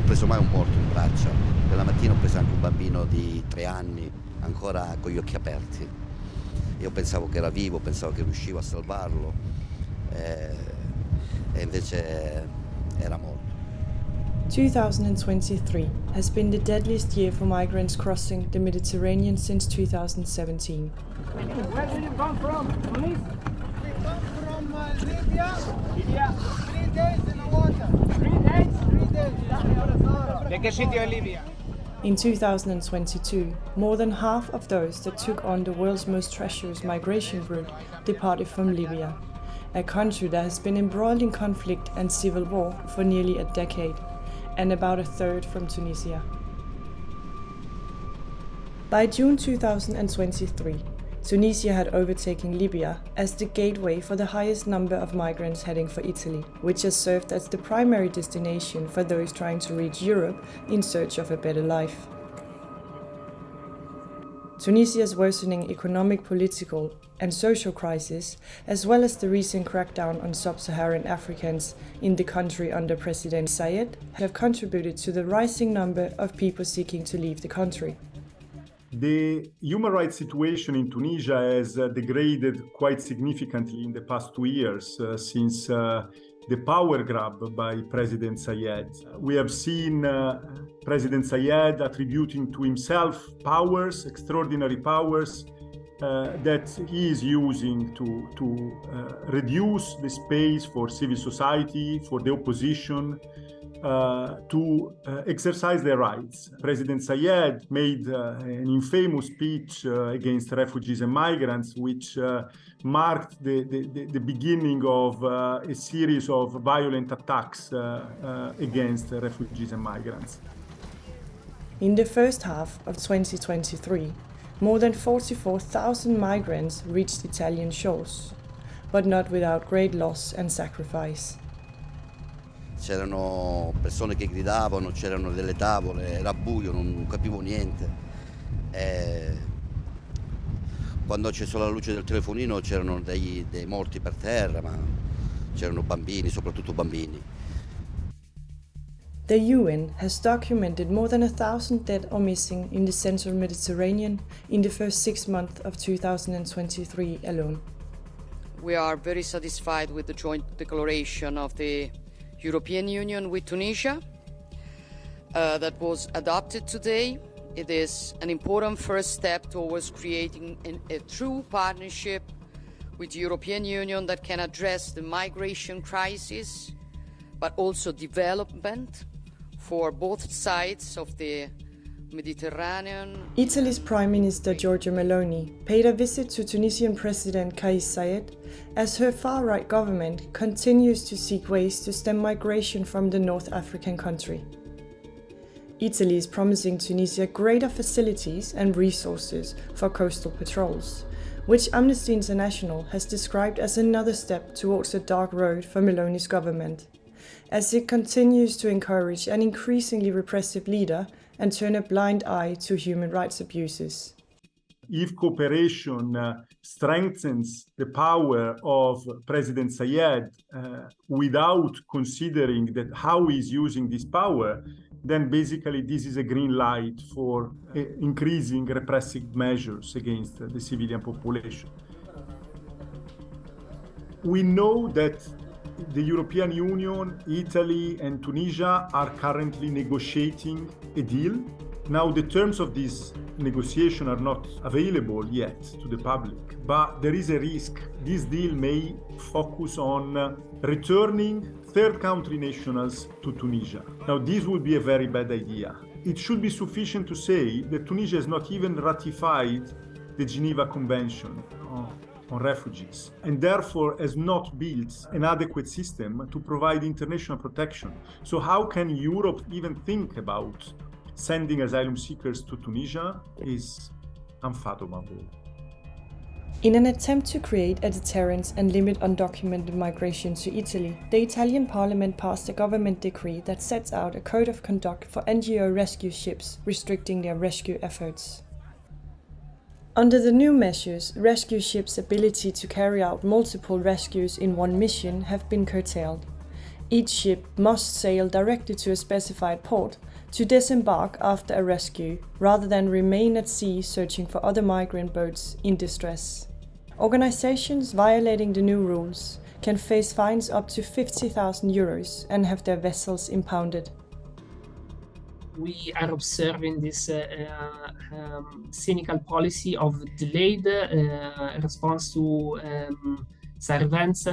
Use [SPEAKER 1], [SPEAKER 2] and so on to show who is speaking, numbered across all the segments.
[SPEAKER 1] preso mai un morto in braccia. Quella mattina ho preso anche un bambino di 3 anni, ancora con gli occhi aperti. Io pensavo che era vivo, pensavo che riuscivo a salvarlo, e invece era morto.
[SPEAKER 2] 2023 has been the deadliest year for migrants crossing the Mediterranean since 2017.
[SPEAKER 3] Where did you come from? Police? We come from Libya. Libya. 3 days in the water. 3 days? 3 days. Like a city of Libya.
[SPEAKER 2] In 2022, more than half of those that took on the world's most treacherous migration route departed from Libya, a country that has been embroiled in conflict and civil war for nearly a decade, and about a third from Tunisia. By June 2023, Tunisia had overtaken Libya as the gateway for the highest number of migrants heading for Italy, which has served as the primary destination for those trying to reach Europe in search of a better life. Tunisia's worsening economic, political and social crisis, as well as the recent crackdown on sub-Saharan Africans in the country under President Saied, have contributed to the rising number of people seeking to leave the country.
[SPEAKER 4] The human rights situation in Tunisia has degraded quite significantly in the past 2 years since the power grab by President Saied. We have seen President Saied attributing to himself powers, extraordinary powers, that he is using to reduce the space for civil society, for the opposition, to exercise their rights. President Saied made an infamous speech against refugees and migrants, which marked the beginning of a series of violent attacks against refugees and migrants.
[SPEAKER 2] In the first half of 2023, more than 44,000 migrants reached Italian shores, but not without great loss and sacrifice.
[SPEAKER 1] C'erano persone che gridavano, c'erano delle tavole, era buio, non capivo niente. Quando ho acceso la luce del telefonino c'erano dei morti per terra, ma c'erano bambini, soprattutto bambini.
[SPEAKER 2] The UN has documented more than 1,000 dead or missing in the central Mediterranean in the first 6 months of 2023 alone.
[SPEAKER 5] We are very satisfied with the joint declaration of the European Union with Tunisia that was adopted today. It is an important first step towards creating a true partnership with the European Union that can address the migration crisis, but also development for both sides of the Mediterranean.
[SPEAKER 2] Italy's Prime Minister Giorgia Meloni paid a visit to Tunisian President Kais Saied as her far-right government continues to seek ways to stem migration from the North African country. Italy is promising Tunisia greater facilities and resources for coastal patrols, which Amnesty International has described as another step towards a dark road for Meloni's government, as it continues to encourage an increasingly repressive leader and turn a blind eye to human rights abuses.
[SPEAKER 4] If cooperation strengthens the power of President Saied without considering that how he is using this power, then basically this is a green light for increasing repressive measures against the civilian population. We know that the European Union, Italy, and Tunisia are currently negotiating a deal. Now, the terms of this negotiation are not available yet to the public, but there is a risk this deal may focus on returning third country nationals to Tunisia. Now, this would be a very bad idea. It should be sufficient to say that Tunisia has not even ratified the Geneva Convention on refugees, and therefore has not built an adequate system to provide international protection. So how can Europe even think about sending asylum seekers to Tunisia is unfathomable.
[SPEAKER 2] In an attempt to create a deterrent and limit undocumented migration to Italy, the Italian parliament passed a government decree that sets out a code of conduct for NGO rescue ships restricting their rescue efforts. Under the new measures, rescue ships' ability to carry out multiple rescues in one mission have been curtailed, Each ship must sail directly to a specified port to disembark after a rescue, rather than remain at sea searching for other migrant boats in distress. Organizations violating the new rules can face fines up to 50,000 euros and have their vessels impounded.
[SPEAKER 6] We are observing this cynical policy of delayed response to events,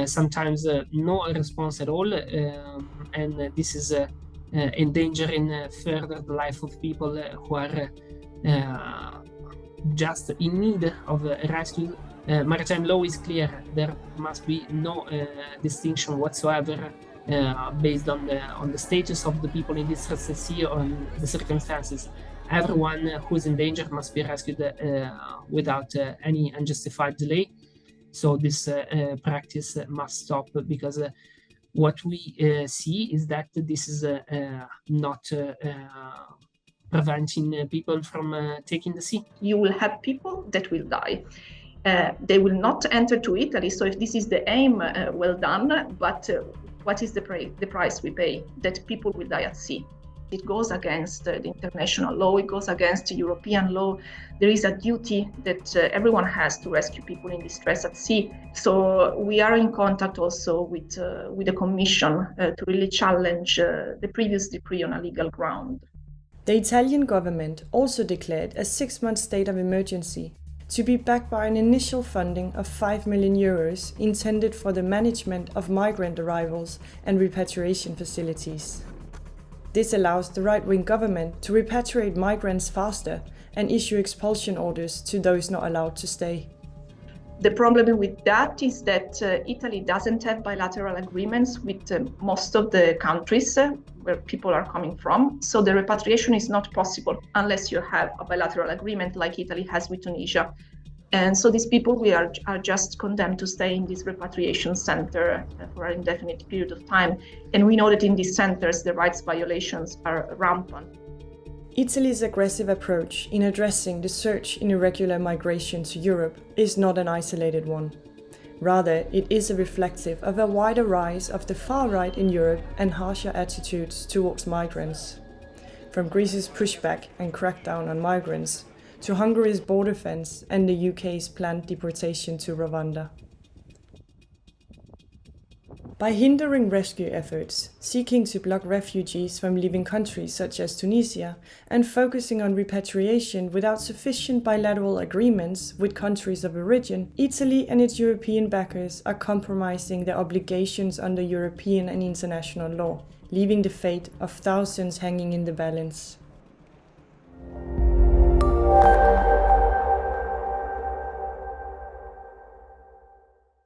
[SPEAKER 6] sometimes no response at all, and this is endangering further the life of people who are just in need of rescue. Maritime law is clear. There must be no distinction whatsoever based on the status of the people in distress at sea or on the circumstances. Everyone who is in danger must be rescued without any unjustified delay. So this practice must stop, because what we see is that this is not preventing people from taking the sea.
[SPEAKER 7] You will have people that will die. They will not enter to Italy. So if this is the aim, well done. But what is the price we pay? That people will die at sea. It goes against the international law. It goes against European law. There is a duty that everyone has to rescue people in distress at sea. So we are in contact also with the Commission to really challenge the previous decree on a legal ground.
[SPEAKER 2] The Italian government also declared a 6-month state of emergency, to be backed by an initial funding of 5 million euros intended for the management of migrant arrivals and repatriation facilities. This allows the right-wing government to repatriate migrants faster and issue expulsion orders to those not allowed to stay.
[SPEAKER 7] The problem with that is that Italy doesn't have bilateral agreements with most of the countries where people are coming from. So the repatriation is not possible unless you have a bilateral agreement like Italy has with Tunisia. And so these people are just condemned to stay in this repatriation center for an indefinite period of time. And we know that in these centers, the rights violations are rampant.
[SPEAKER 2] Italy's aggressive approach in addressing the surge in irregular migration to Europe is not an isolated one. Rather, it is reflective of a wider rise of the far right in Europe and harsher attitudes towards migrants. From Greece's pushback and crackdown on migrants, to Hungary's border fence and the UK's planned deportation to Rwanda. By hindering rescue efforts, seeking to block refugees from leaving countries such as Tunisia, and focusing on repatriation without sufficient bilateral agreements with countries of origin, Italy and its European backers are compromising their obligations under European and international law, leaving the fate of thousands hanging in the balance.